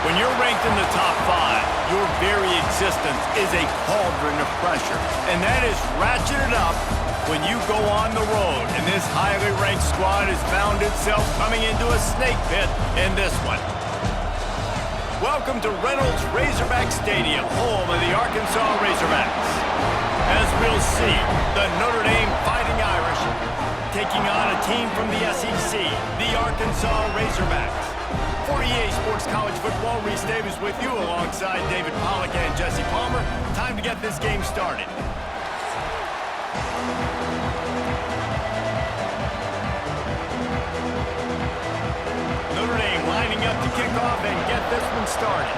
When you're ranked in the top 5, your very existence is a cauldron of pressure. And that is ratcheted up when you go on the road. And this highly ranked squad has found itself coming into a snake pit in this one. Welcome to Reynolds Razorback Stadium, home of the Arkansas Razorbacks. As we'll see, the Notre Dame Fighting Irish taking on a team from the SEC, the Arkansas Razorbacks. For EA Sports College Football, Reese Davis with you alongside David Pollack and Jesse Palmer. Time to get this game started. Notre Dame lining up to kick off and get this one started.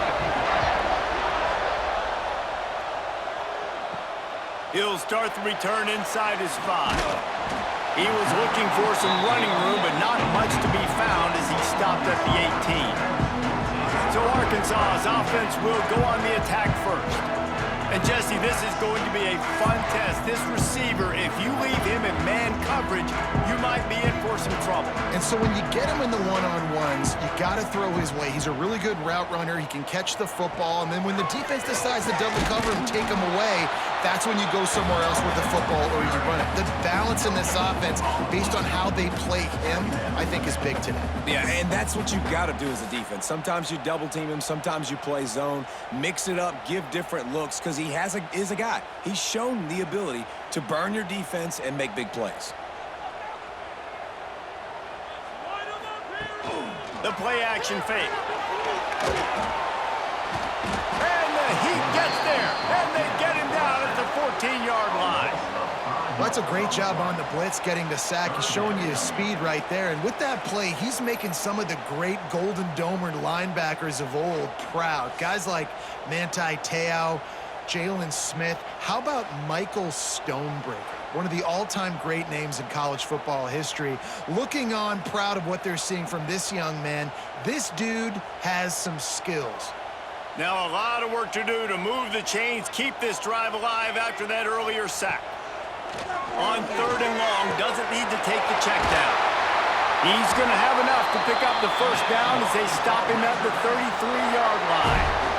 He'll start the return inside his 5. He was looking for some running room, but not much to be found as he stopped at the 18. So Arkansas's offense will go on the attack first. And Jesse, this is going to be a fun test. This receiver, if you leave him in man coverage, you might be in for some trouble. And so when you get him in the one-on-ones, you got to throw his way. He's a really good route runner. He can catch the football. And then when the defense decides to double cover and take him away, that's when you go somewhere else with the football or you run it. The balance in this offense, based on how they play him, I think is big today. Yeah, and that's what you've got to do as a defense. Sometimes you double team him, sometimes you play zone, mix it up, give different looks, because he is a guy. He's shown the ability to burn your defense and make big plays. The play action fake. And the Heat gets there, and they get him down at the 14-yard line. Well, that's a great job on the blitz, getting the sack. He's showing you his speed right there. And with that play, he's making some of the great Golden Domer linebackers of old proud. Guys like Manti Te'o, Jalen Smith. How about Michael Stonebreaker? One of the all-time great names in college football history. Looking on, proud of what they're seeing from this young man. This dude has some skills. Now a lot of work to do to move the chains, keep this drive alive after that earlier sack. On 3rd and long, doesn't need to take the check down. He's going to have enough to pick up the first down as they stop him at the 33-yard line.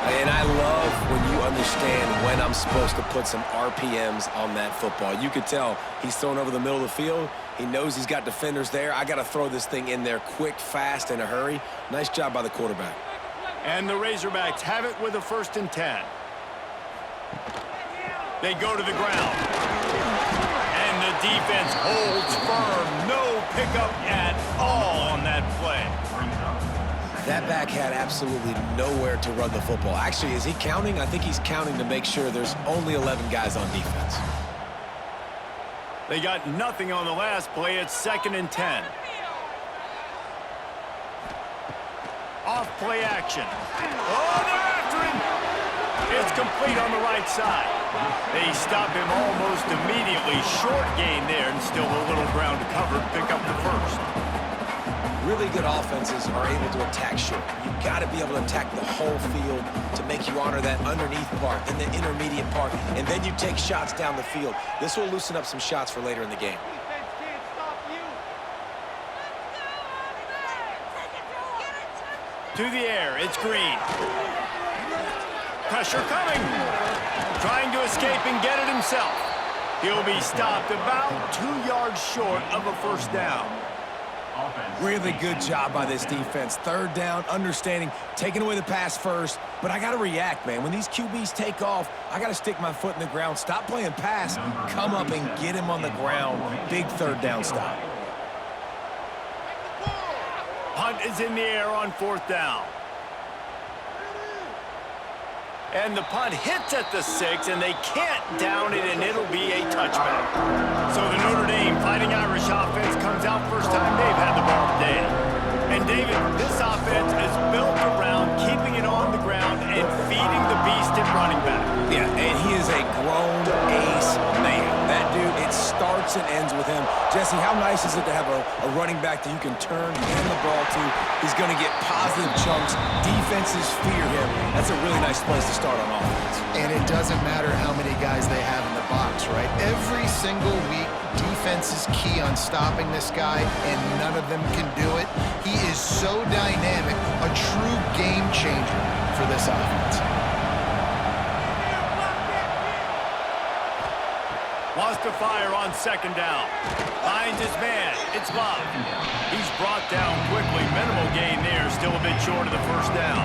And I love when you understand when I'm supposed to put some RPMs on that football. You could tell he's thrown over the middle of the field. He knows he's got defenders there. I got to throw this thing in there quick, fast, in a hurry. Nice job by the quarterback. And the Razorbacks have it with a 1st and 10. They go to the ground. And the defense holds firm. No pickup at all on that play. That back had absolutely nowhere to run the football. Actually, is he counting? I think he's counting to make sure there's only 11 guys on defense. They got nothing on the last play. It's 2nd and 10. Off play action. Oh, they're after him. It's complete on the right side. They stop him almost immediately. Short gain there and still a little ground to cover to pick up the first. Really good offenses are able to attack short. You've got to be able to attack the whole field to make you honor that underneath part, then the intermediate part, and then you take shots down the field. This will loosen up some shots for later in the game. To the air, it's Green. Pressure coming. Trying to escape and get it himself. He'll be stopped about 2 yards short of a first down. Really good job by this defense. 3rd down, understanding, taking away the pass first. But I got to react, man. When these QBs take off, I got to stick my foot in the ground. Stop playing pass. Come up and get him on the ground. Big 3rd down stop. Punt is in the air on 4th down. And the punt hits at the 6, and they can't down it, and it'll be a touchback. So the Notre Dame Fighting Irish offense comes out first time they've had the ball today. And David, this offense is built around keeping it on the ground and feeding the beast at running back. Yeah, and he is a grown ace man. That dude, it starts and ends with him. Jesse, how nice is it to have a running back that you can turn and hand the ball to? He's going to get positive chunks. Defenses fear him. That's a really nice place to start on offense. And it doesn't matter how many guys they have in the box, right? Every single week, defense is key on stopping this guy, and none of them can do it. He is so dynamic. A true game changer for this offense. Wants to fire on second down. Finds his man. It's Love. He's brought down quickly. Minimal gain there. Still a bit short of the first down.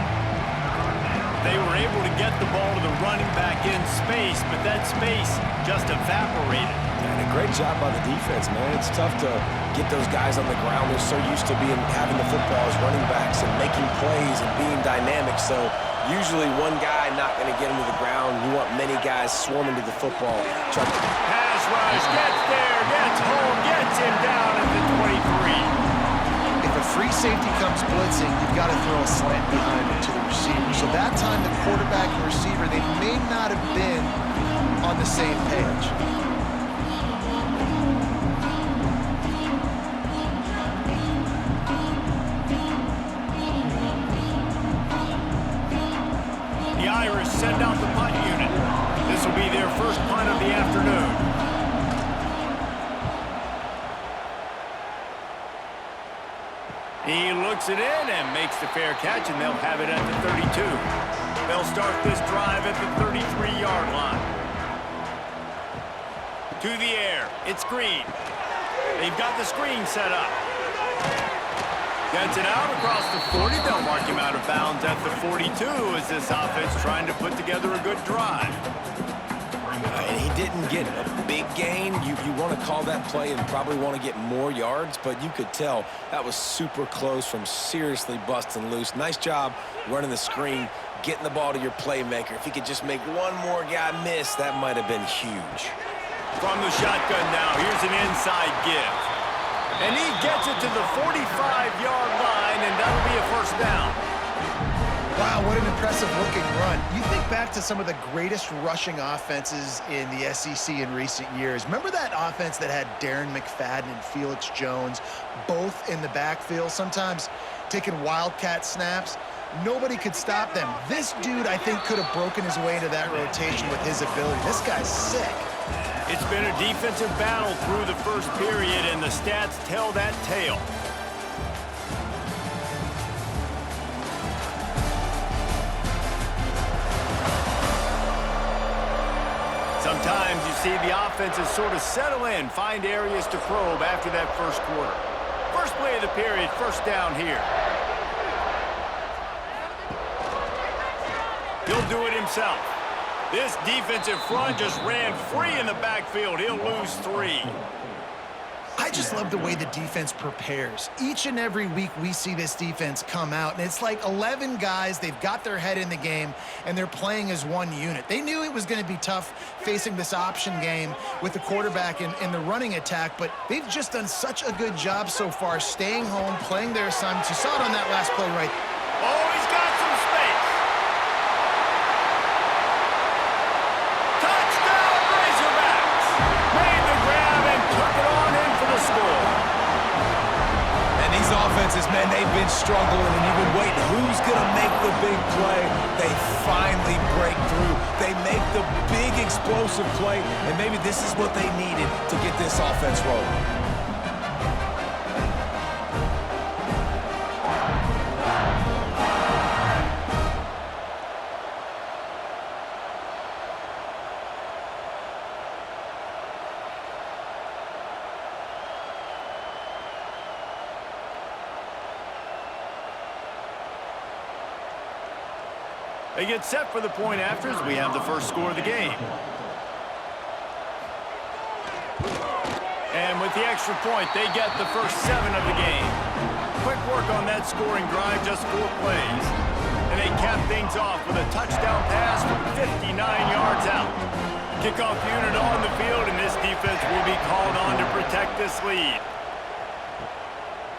They were able to get the ball to the running back in space, but that space just evaporated. And a great job by the defense, man. It's tough to get those guys on the ground. They're so used to having the football as running backs and making plays and being dynamic. So usually one guy not going to get him to the ground. You want many guys swarming to the football. Pass rush, gets there, gets home, gets him down at the 23. If a free safety comes blitzing, you've got to throw a slant behind it to the receiver. So that time the quarterback and receiver, they may not have been on the same page. The Irish send out the punt unit. This will be their first punt of the afternoon. He looks it in and makes the fair catch, and they'll have it at the 32. They'll start this drive at the 33-yard line. To the air. It's Green. They've got the screen set up. Gets it out across the 40. They'll mark him out of bounds at the 42 as this offense trying to put together a good drive. And he didn't get a big gain. You want to call that play and probably want to get more yards, but you could tell that was super close from seriously busting loose. Nice job running the screen, getting the ball to your playmaker. If he could just make one more guy miss, that might have been huge. From the shotgun now, here's an inside give. And he gets it to the 45-yard line, and that'll be a first down. Wow, what an impressive-looking run. You think back to some of the greatest rushing offenses in the SEC in recent years. Remember that offense that had Darren McFadden and Felix Jones both in the backfield, sometimes taking wildcat snaps? Nobody could stop them. This dude, I think, could have broken his way into that rotation with his ability. This guy's sick. It's been a defensive battle through the first period, and the stats tell that tale. Sometimes you see the offenses sort of settle in, find areas to probe after that first quarter. First play of the period, first down here. He'll do it himself. This defensive front just ran free in the backfield. He'll lose 3. I just love the way the defense prepares. Each and every week we see this defense come out, and it's like 11 guys, they've got their head in the game, and they're playing as one unit. They knew it was going to be tough facing this option game with the quarterback in the running attack, but they've just done such a good job so far staying home, playing their assignments. You saw it on that last play right. Oh, he's got some space. Touchdown, Razorbacks. Made the grab and took it on in for the score. And these offenses, man, they've been struggling, and you've been waiting. Who's going to make the big play? They finally break through. They make the big explosive play, and maybe this is what they needed to get this offense rolling. They get set for the point after as we have the first score of the game. And with the extra point, they get the first 7 of the game. Quick work on that scoring drive, just 4 plays. And they cap things off with a touchdown pass from 59 yards out. Kickoff unit on the field, and this defense will be called on to protect this lead.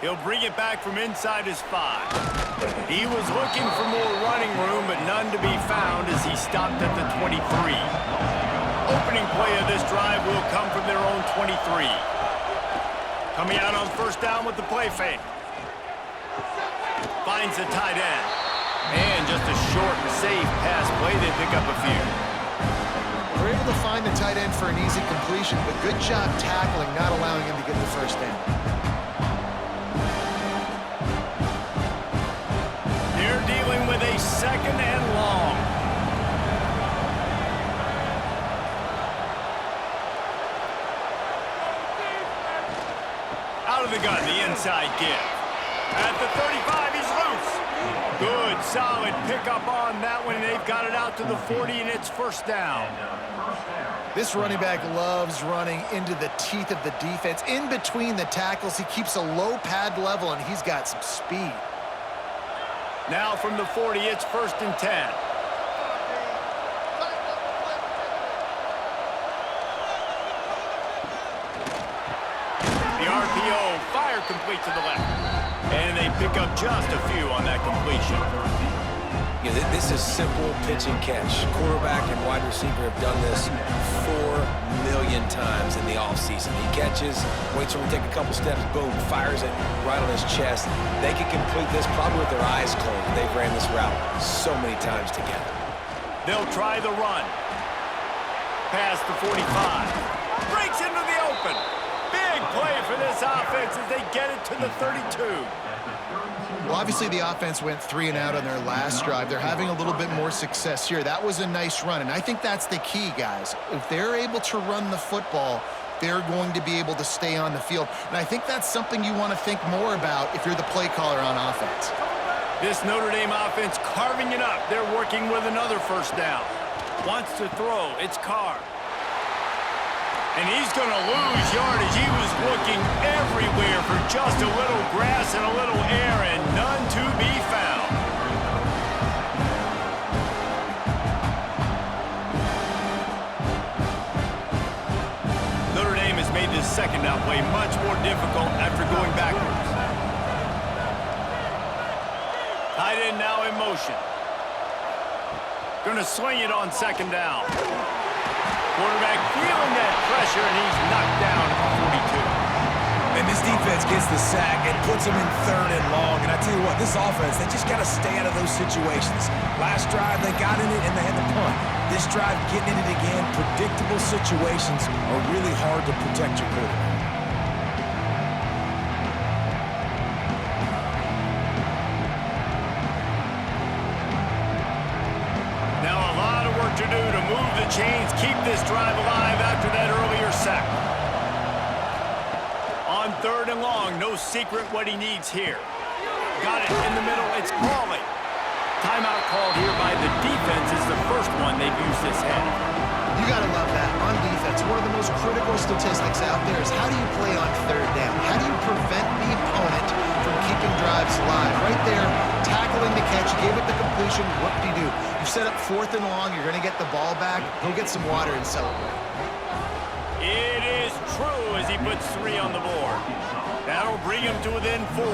He'll bring it back from inside his 5. He was looking for more running room, but none to be found as he stopped at the 23. Opening play of this drive will come from their own 23. Coming out on first down with the play fake. Finds the tight end. And just a short and safe pass play. They pick up a few. They're able to find the tight end for an easy completion, but good job tackling, not allowing him to get the first down. the gun, the inside give. At the 35, he's loose. Good, solid pickup on that one, and they've got it out to the 40, and it's first down. This running back loves running into the teeth of the defense. In between the tackles, he keeps a low pad level, and he's got some speed. Now from the 40, it's first and 10. The RPO, fire complete to the left. And they pick up just a few on that completion. Yeah, this is simple pitch and catch. Quarterback and wide receiver have done this 4 million times in the offseason. He catches, waits for him to take a couple steps, boom, fires it right on his chest. They can complete this probably with their eyes closed. They've ran this route so many times together. They'll try the run. Past the 45. Breaks into the open. Big play for this offense as they get it to the 32. Well, obviously the offense went 3 and out on their last drive. They're having a little bit more success here. That was a nice run, and I think that's the key, guys. If they're able to run the football, they're going to be able to stay on the field. And I think that's something you want to think more about if you're the play caller on offense. This Notre Dame offense carving it up. They're working with another first down. Wants to throw. It's Carr. And he's going to lose yardage. He was looking everywhere for just a little grass and a little air, and none to be found. Notre Dame has made this second down play much more difficult after going backwards. Tight end now in motion. Going to swing it on second down. Quarterback feeling that pressure, and he's knocked down at the 42. And this defense gets the sack and puts them in 3rd and long. And I tell you what, this offense, they just got to stay out of those situations. Last drive, they got in it, and they had to punt. This drive, getting in it again, predictable situations are really hard to protect your quarterback. To do to move the chains, keep this drive alive after that earlier sack. On 3rd and long, no secret what he needs here. Got it in the middle, it's Pauly. Timeout called here by the defense is the first one they've used this half. You got to love that on defense. One of the most critical statistics out there is how do you play on 3rd down? How do you prevent the opponent from keeping drives alive? Right there, tackling the catch, you gave it the completion, what do you do? You set up 4th and long, you're going to get the ball back, go get some water and celebrate. It is true as he puts 3 on the board. That'll bring him to within 4.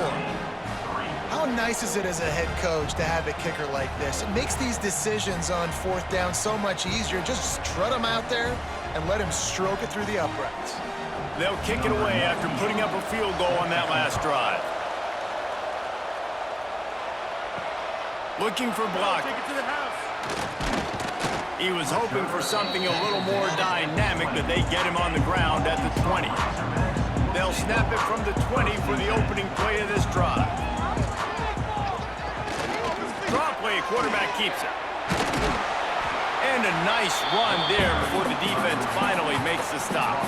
How nice is it as a head coach to have a kicker like this? It makes these decisions on 4th down so much easier. Just strut him out there and let him stroke it through the uprights. They'll kick it away after putting up a field goal on that last drive. Looking for blocking. He was hoping for something a little more dynamic, but they get him on the ground at the 20. They'll snap it from the 20 for the opening play of this drive. Draw play, quarterback keeps it. And a nice run there before the defense finally makes the stop.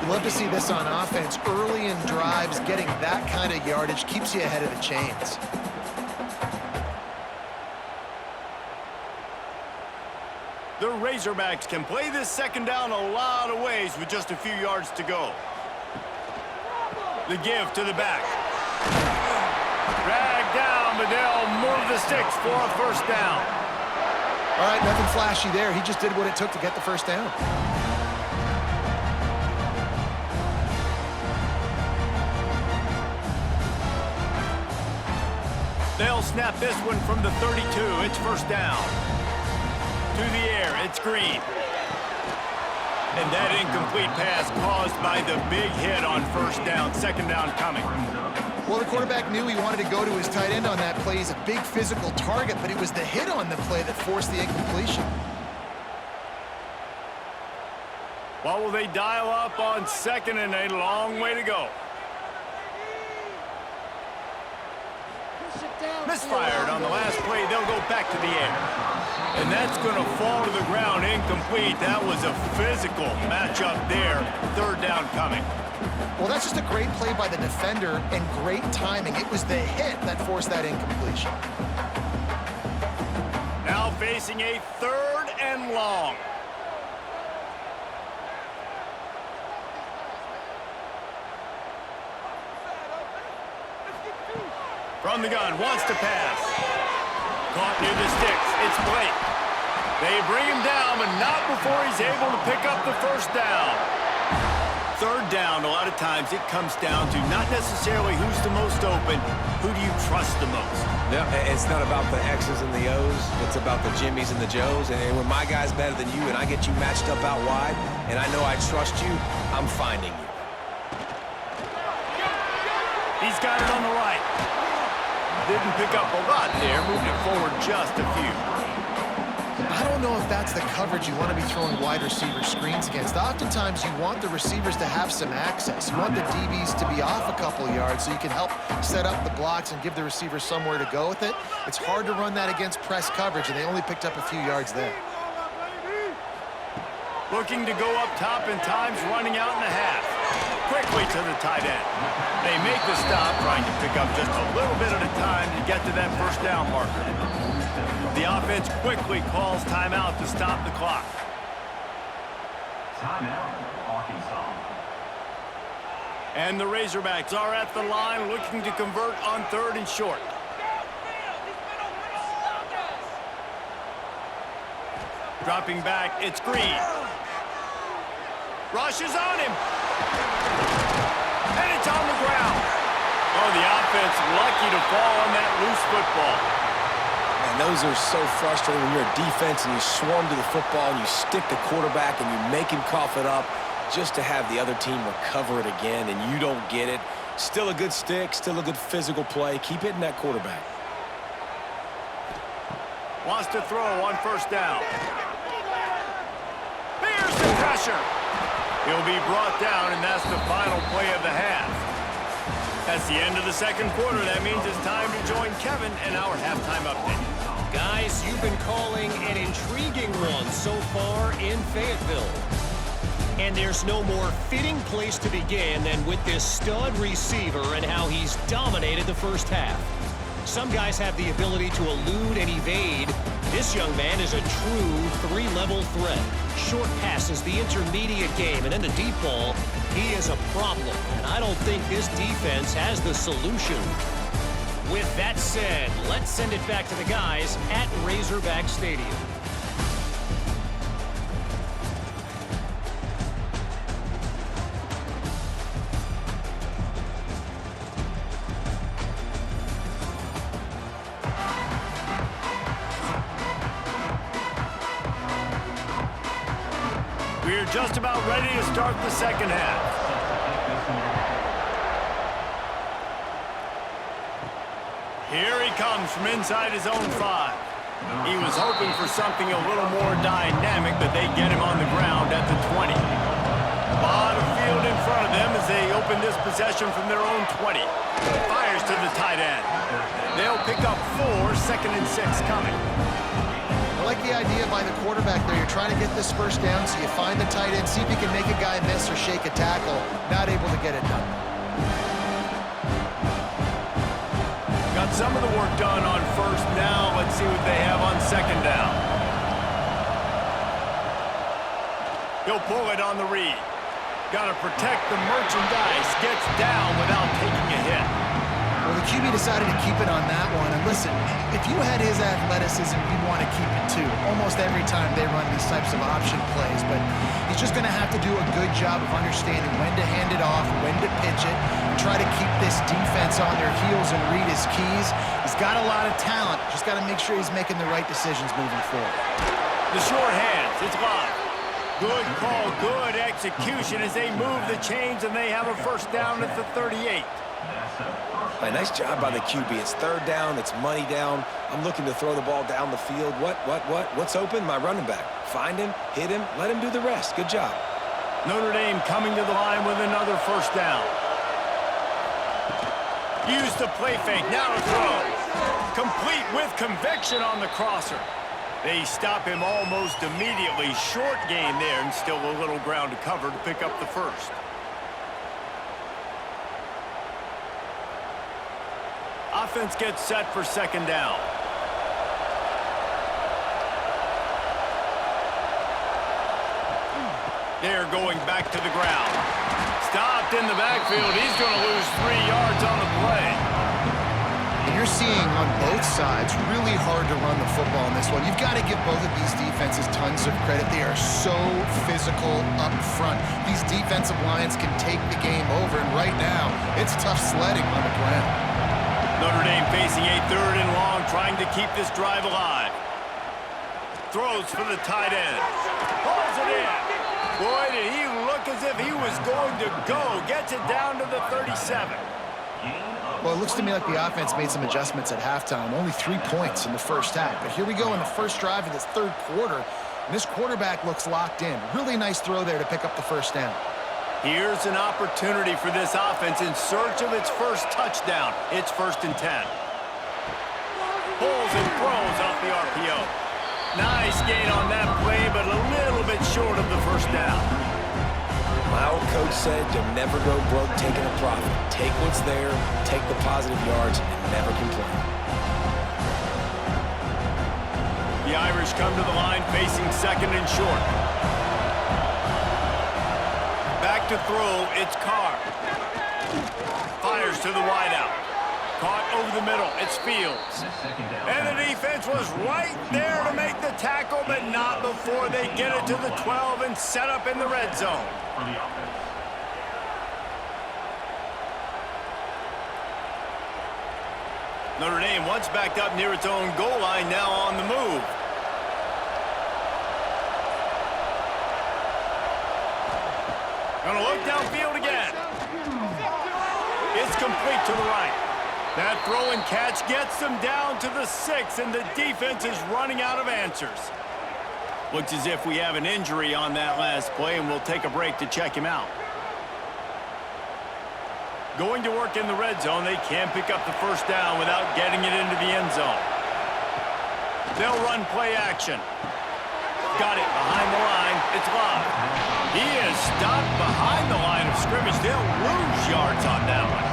You love to see this on offense. Early in drives, getting that kind of yardage keeps you ahead of the chains. The Razorbacks can play this second down a lot of ways with just a few yards to go. The give to the back. Dragged down, but they'll move the sticks for a first down. All right, nothing flashy there. He just did what it took to get the first down. They'll snap this one from the 32. It's first down. To the air, it's Green. And that incomplete pass caused by the big hit on first down. Second down coming. Well, the quarterback knew he wanted to go to his tight end on that play. He's a big physical target, but it was the hit on the play that forced the incompletion. What will they dial up on second and a long way to go? misfired on the last play. They'll go back to the air. And that's going to fall to the ground incomplete. That was a physical matchup there. Third down coming. Well, that's just a great play by the defender and great timing. It was the hit that forced that incompletion. Now facing a 3rd and long. From the gun, wants to pass. Caught near the sticks. It's Blake. They bring him down, but not before he's able to pick up the first down. Third down, a lot of times it comes down to not necessarily who's the most open, who do you trust the most? Yeah, it's not about the X's and the O's. It's about the Jimmys and the Joes. And when my guy's better than you and I get you matched up out wide, and I know I trust you, I'm finding you. He's got it on the right. Didn't pick up a lot there, moving it forward just a few. I don't know if that's the coverage you want to be throwing wide receiver screens against. Oftentimes, you want the receivers to have some access. You want the DBs to be off a couple yards so you can help set up the blocks and give the receiver somewhere to go with it. It's hard to run that against press coverage, and they only picked up a few yards there. Looking to go up top and times running out in the half. Quickly to the tight end. They make the stop, trying to pick up just a little bit at a time to get to that first down marker. The offense quickly calls timeout to stop the clock. Timeout, Arkansas. And the Razorbacks are at the line looking to convert on 3rd and short. Dropping back, it's Green. Rushes on him. And it's on the ground. Oh, the offense lucky to fall on that loose football. And those are so frustrating when you're a defense and you swarm to the football and you stick the quarterback and you make him cough it up just to have the other team recover it again and you don't get it. Still a good stick, still a good physical play. Keep hitting that quarterback. Wants to throw on 1st down. There's the pressure. He'll be brought down, and that's the final play of the half. That's the end of the 2nd quarter. That means it's time to join Kevin in our halftime update. Guys, you've been calling an intriguing one so far in Fayetteville. And there's no more fitting place to begin than with this stud receiver and how he's dominated the first half. Some guys have the ability to elude and evade. This young man is a true 3-level threat. Short passes, the intermediate game, and then the deep ball, he is a problem. And I don't think this defense has the solution. With that said, let's send it back to the guys at Razorback Stadium. We're just about ready to start the 2nd half. Here he comes from inside his own 5. He was hoping for something a little more dynamic, but they get him on the ground at the 20. A lot of field in front of them as they open this possession from their own 20. Fires to the tight end. They'll pick up 4, 2nd and 6 coming. I like the idea by the quarterback there. You're trying to get this first down, so you find the tight end, see if you can make a guy miss or shake a tackle. Not able to get it done. Got some of the work done on 1st. Now let's see what they have on 2nd down. He'll pull it on the read. Got to protect the merchandise. Gets down without taking a hit. Well, the QB decided to keep it on that one. And listen, if you had his athleticism, you'd want to keep it too. Almost every time they run these types of option plays. But he's just going to have to do a good job of understanding when to hand it off, when to pitch it, and try to keep this defense on their heels and read his keys. He's got a lot of talent. Just got to make sure he's making the right decisions moving forward. The short hands. It's live. Good call, good execution as they move the chains, and they have a 1st down at the 38. Nice job by the QB. It's 3rd down. It's money down. I'm looking to throw the ball down the field. What's open? My running back. Find him, hit him, let him do the rest. Good job. Notre Dame coming to the line with another 1st down. Use the play fake. Now to throw. Complete with conviction on the crosser. They stop him almost immediately. Short gain there, and still a little ground to cover to pick up the first. Offense gets set for second down. They're going back to the ground. Stopped in the backfield. He's going to lose 3 yards on the play. And you're seeing on both sides really hard to run the football in this one. You've got to give both of these defenses tons of credit. They are so physical up front. These defensive lines can take the game over, and right now, it's tough sledding on the ground. Notre Dame facing a 3rd and long, trying to keep this drive alive. Throws for the tight end. Pulls it in. Boy, did he look as if he was going to go. Gets it down to the 37. Well, it looks to me like the offense made some adjustments at halftime. Only 3 points in the first half. But here we go in the first drive of this third quarter. And this quarterback looks locked in. Really nice throw there to pick up the first down. Here's an opportunity for this offense in search of its first touchdown. It's 1st and 10. Pulls and throws off the RPO. Nice gain on that play, but a little bit short of the first down. My old coach said you'll never go broke taking a profit. Take what's there, take the positive yards, and never complain. The Irish come to the line facing 2nd and short. Back to throw, it's Carr. Fires to the wideout. Caught over the middle, it's Fields. And the defense was right there to make the tackle, but not before they get it to the 12 and set up in the red zone. Notre Dame once backed up near its own goal line, now on the move. Gonna look downfield again. It's complete to the right. That throw and catch gets them down to the 6, and the defense is running out of answers. Looks as if we have an injury on that last play, and we'll take a break to check him out. Going to work in the red zone, they can't pick up the first down without getting it into the end zone. They'll run play action. Got it behind the line. It's Love. He is stopped behind the line of scrimmage. They'll lose yards on that one.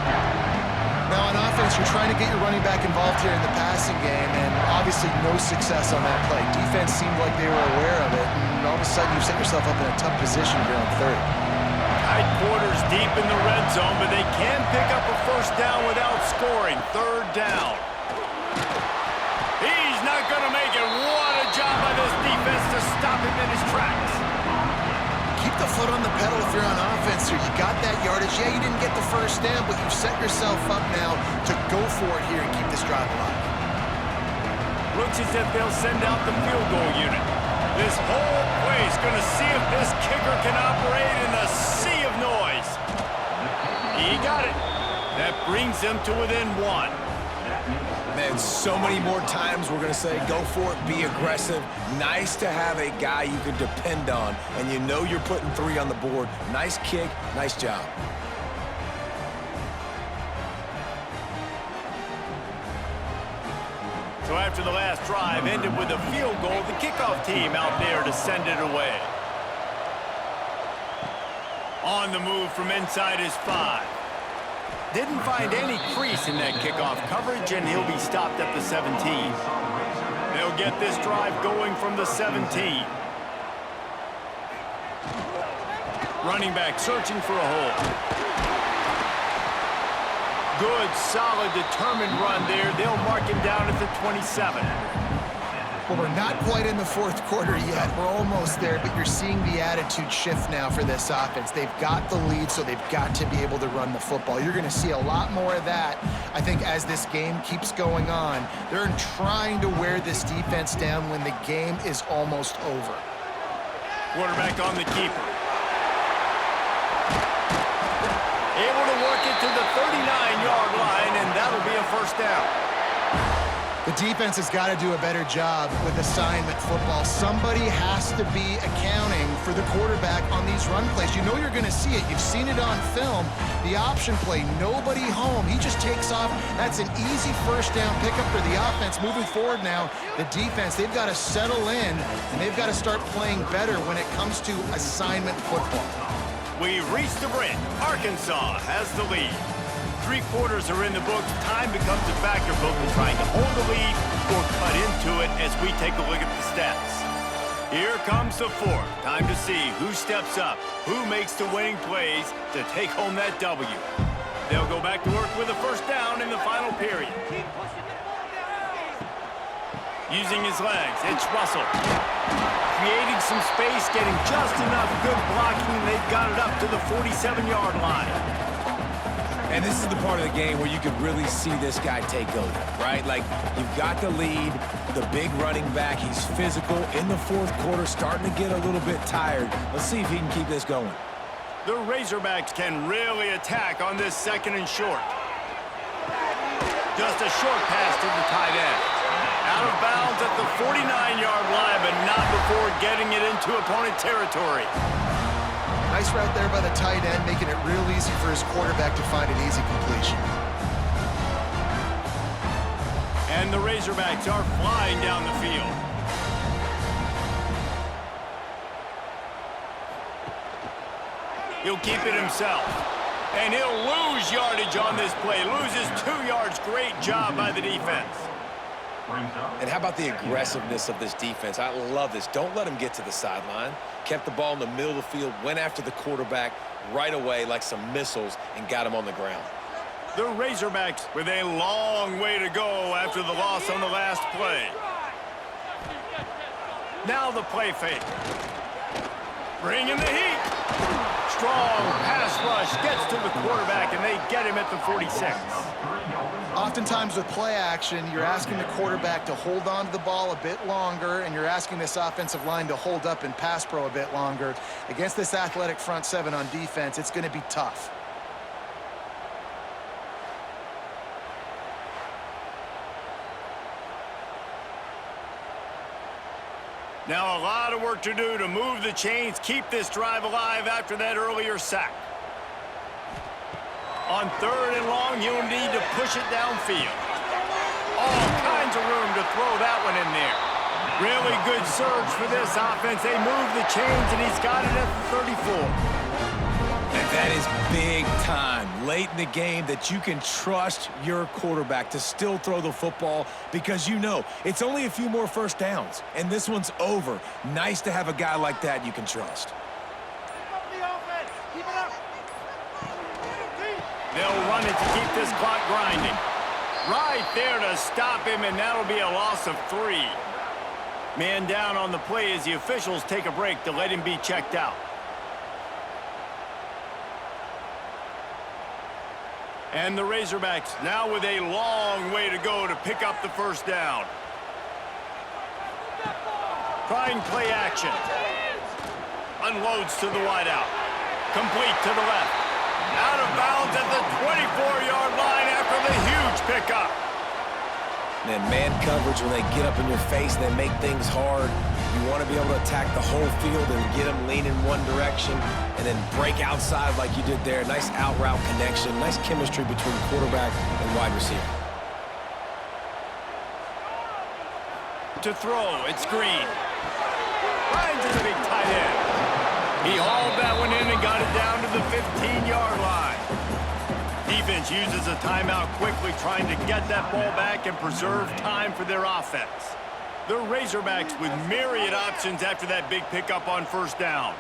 Now on offense, you're trying to get your running back involved here in the passing game, and obviously no success on that play. Defense seemed like they were aware of it, and all of a sudden you've set yourself up in a tough position here on 3rd. Tight quarters deep in the red zone, but they can pick up a first down without scoring. 3rd down. He's not going to make it. What a job by this defense to stop him in his tracks. Keep the foot on the pedal if you're on offense here. You got that yardage. Yeah, you didn't get the first down, but you've set yourself up now to go for it here and keep this drive alive. Looks as if they'll send out the field goal unit. This whole place going to see if this kicker can operate in a sea of noise. He got it. That brings them to within 1. Man, so many more times we're going to say, go for it, be aggressive. Nice to have a guy you can depend on, and you know you're putting 3 on the board. Nice kick, nice job. So after the last drive ended with a field goal, the kickoff team out there to send it away. On the move from inside his 5. Didn't find any crease in that kickoff coverage, and he'll be stopped at the 17. They'll get this drive going from the 17. Running back searching for a hole. Good, solid, determined run there. They'll mark him down at the 27. Well, we're not quite in the 4th quarter yet. We're almost there, but you're seeing the attitude shift now for this offense. They've got the lead, so they've got to be able to run the football. You're going to see a lot more of that, I think, as this game keeps going on. They're trying to wear this defense down when the game is almost over. Quarterback on the keeper. Able to work it to the 39-yard line, and that'll be a first down. The defense has got to do a better job with assignment football. Somebody has to be accounting for the quarterback on these run plays. You know you're going to see it. You've seen it on film. The option play, nobody home. He just takes off. That's an easy first down pickup for the offense. Moving forward now, the defense, they've got to settle in, and they've got to start playing better when it comes to assignment football. We've reached the break. Arkansas has the lead. 3 quarters are in the books. Time becomes a factor both in trying to hold the lead or cut into it as we take a look at the stats. Here comes the 4th. Time to see who steps up, who makes the winning plays to take home that W. They'll go back to work with a first down in the final period. Using his legs, it's Russell. Creating some space, getting just enough good blocking, and they've got it up to the 47-yard line. And this is the part of the game where you could really see this guy take over, right? Like, you've got the lead, the big running back. He's physical in the 4th quarter, starting to get a little bit tired. Let's see if he can keep this going. The Razorbacks can really attack on this 2nd and short. Just a short pass to the tight end. Out of bounds at the 49-yard line, but not before getting it into opponent territory. Nice route there by the tight end, making it real easy for his quarterback to find an easy completion. And the Razorbacks are flying down the field. He'll keep it himself. And he'll lose yardage on this play. Loses 2 yards. Great job by the defense. And how about the aggressiveness of this defense? I love this. Don't let him get to the sideline. Kept the ball in the middle of the field, went after the quarterback right away like some missiles and got him on the ground. The Razorbacks with a long way to go after the loss on the last play. Now the play fake. Bringing the heat. Strong pass rush gets to the quarterback, and they get him at the 46. Oftentimes with play action, you're asking the quarterback to hold on to the ball a bit longer, and you're asking this offensive line to hold up in pass pro a bit longer. Against this athletic front 7 on defense, it's going to be tough. Now a lot of work to do to move the chains, keep this drive alive after that earlier sack. On 3rd and long, he'll need to push it downfield. All kinds of room to throw that one in there. Really good surge for this offense. They move the chains, and he's got it at the 34. And that is big time late in the game that you can trust your quarterback to still throw the football because you know it's only a few more first downs, and this one's over. Nice to have a guy like that you can trust. They'll run it to keep this clock grinding. Right there to stop him, and that'll be a loss of 3. Man down on the play as the officials take a break to let him be checked out. And the Razorbacks now with a long way to go to pick up the first down. Trying play action. Unloads to the wideout. Complete to the left. Out of bounds at the 24-yard line after the huge pickup. And man coverage, when they get up in your face and they make things hard, you want to be able to attack the whole field and get them leaning one direction and then break outside like you did there. Nice out route connection, nice chemistry between quarterback and wide receiver. To throw, it's Green. Finds his big tight end. He hauled that one in and got it down to the 15-yard line. Defense uses a timeout quickly, trying to get that ball back and preserve time for their offense. The Razorbacks with myriad options after that big pickup on first down.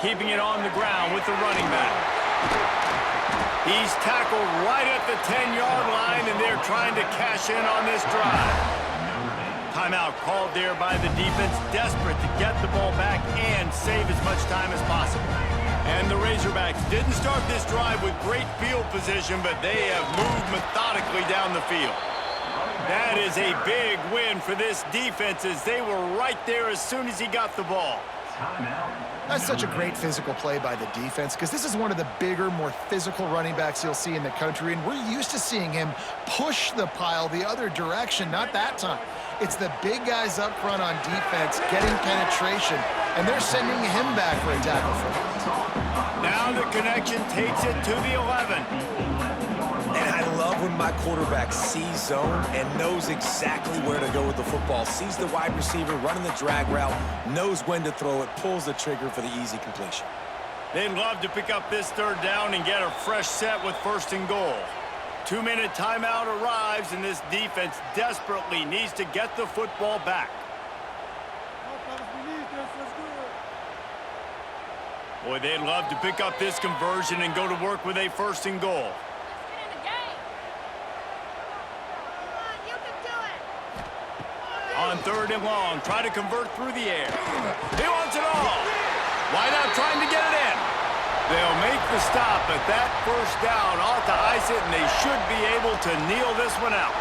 Keeping it on the ground with the running back. He's tackled right at the 10-yard line, and they're trying to cash in on this drive. Timeout called there by the defense, desperate to get the ball back and save as much time as possible. And the Razorbacks didn't start this drive with great field position, but they have moved methodically down the field. That is a big win for this defense as they were right there as soon as he got the ball. That's such a great physical play by the defense because this is one of the bigger, more physical running backs you'll see in the country, and we're used to seeing him push the pile the other direction. Not that time. It's the big guys up front on defense getting penetration, and they're sending him back for a tackle for him. Now the connection takes it to the 11. And I love when my quarterback sees zone and knows exactly where to go with the football. Sees the wide receiver running the drag route, knows when to throw it, pulls the trigger for the easy completion. They'd love to pick up this third down and get a fresh set with 1st and goal. 2-minute timeout arrives, and this defense desperately needs to get the football back. Boy, they'd love to pick up this conversion and go to work with a 1st and goal. On 3rd and long, try to convert through the air. He wants it all. Wide out trying to get it in. They'll make the stop, but that 1st down ought to ice it, and they should be able to kneel this one out.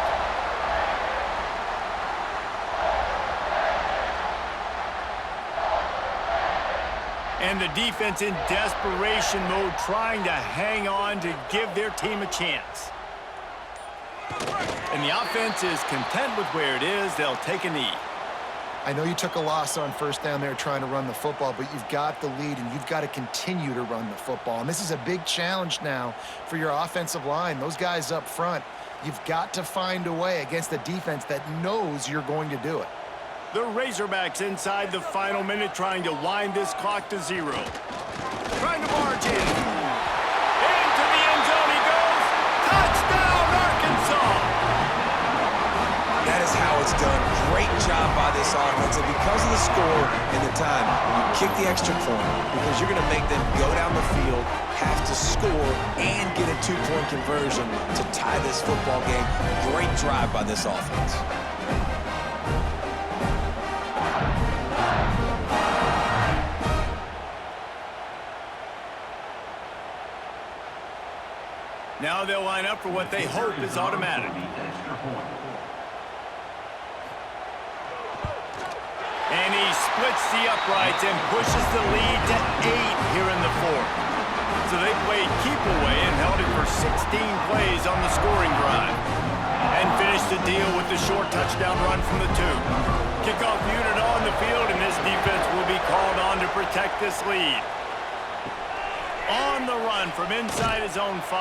And the defense in desperation mode, trying to hang on to give their team a chance. And the offense is content with where it is. They'll take a knee. I know you took a loss on 1st down there trying to run the football, but you've got the lead, and you've got to continue to run the football. And this is a big challenge now for your offensive line. Those guys up front, you've got to find a way against the defense that knows you're going to do it. The Razorbacks inside the final minute, trying to wind this clock to 0. Trying to march in. Into the end zone he goes. Touchdown, Arkansas! That is how it's done. Great job by this offense. And because of the score and the time, you kick the extra point because you're going to make them go down the field, have to score, and get a 2-point conversion to tie this football game. Great drive by this offense. Now they'll line up for what they hope is automatic. And he splits the uprights and pushes the lead to 8 here in the 4th. So they played keep away and held it for 16 plays on the scoring drive. And finished the deal with the short touchdown run from the 2. Kickoff unit on the field, and this defense will be called on to protect this lead. On the run from inside his own 5.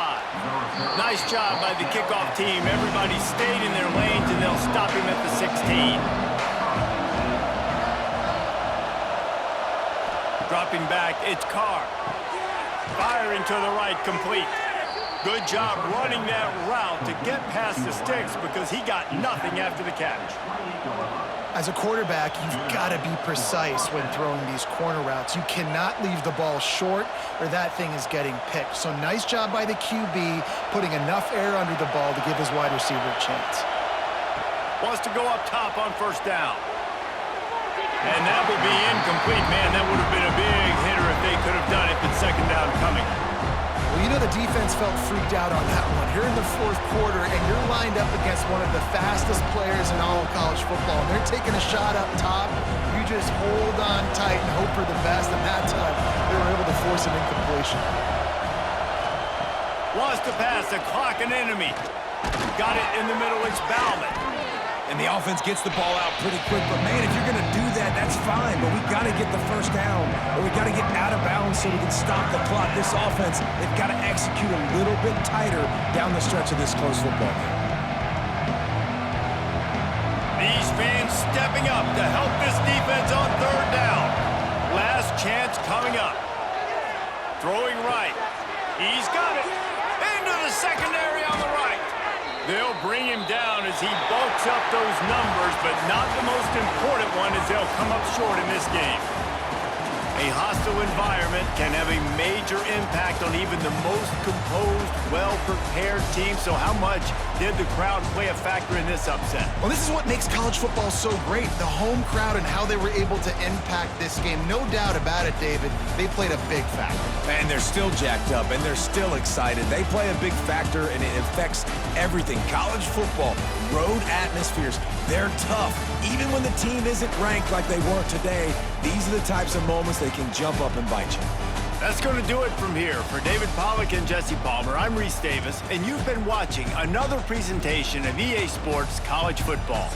Nice job by the kickoff team. Everybody stayed in their lanes, and they'll stop him at the 16. Dropping back, it's Carr. Firing to the right, complete. Good job running that route to get past the sticks because he got nothing after the catch. As a quarterback, you've got to be precise when throwing these corner routes. You cannot leave the ball short or that thing is getting picked. So nice job by the QB, putting enough air under the ball to give his wide receiver a chance. Wants to go up top on 1st down. And that will be incomplete. Man, that would have been a big hitter if they could have done it, but 2nd down coming. Well, you know the defense felt freaked out on that one. Here in the 4th quarter, and you're lined up against one of the fastest players in all of college football, and they're taking a shot up top. You just hold on tight and hope for the best, and that time they were able to force an incompletion. Wants to pass, the clock an enemy. Got it in the middle, it's Bauman. And the offense gets the ball out pretty quick. But, man, if you're going to do that, that's fine. But we got to get the 1st down, or we got to get out of bounds so we can stop the clock. This offense, they've got to execute a little bit tighter down the stretch of this close football game. These fans stepping up to help this defense on 3rd down. Last chance coming up. Throwing right. He's got it. Into the secondary on the right. They'll bring him down as he bulks up those numbers, but not the most important one as they'll come up short in this game. A hostile environment can have a major impact on even the most composed, well-prepared team. So how much did the crowd play a factor in this upset? Well, this is what makes college football so great, the home crowd and how they were able to impact this game. No doubt about it, David. They played a big factor. And they're still jacked up, and they're still excited. They play a big factor, and it affects everything. College football, road atmospheres, they're tough. Even when the team isn't ranked like they weren't today, these are the types of moments they can jump up and bite you. That's going to do it from here. For David Pollack and Jesse Palmer, I'm Reese Davis, and you've been watching another presentation of EA Sports College Football.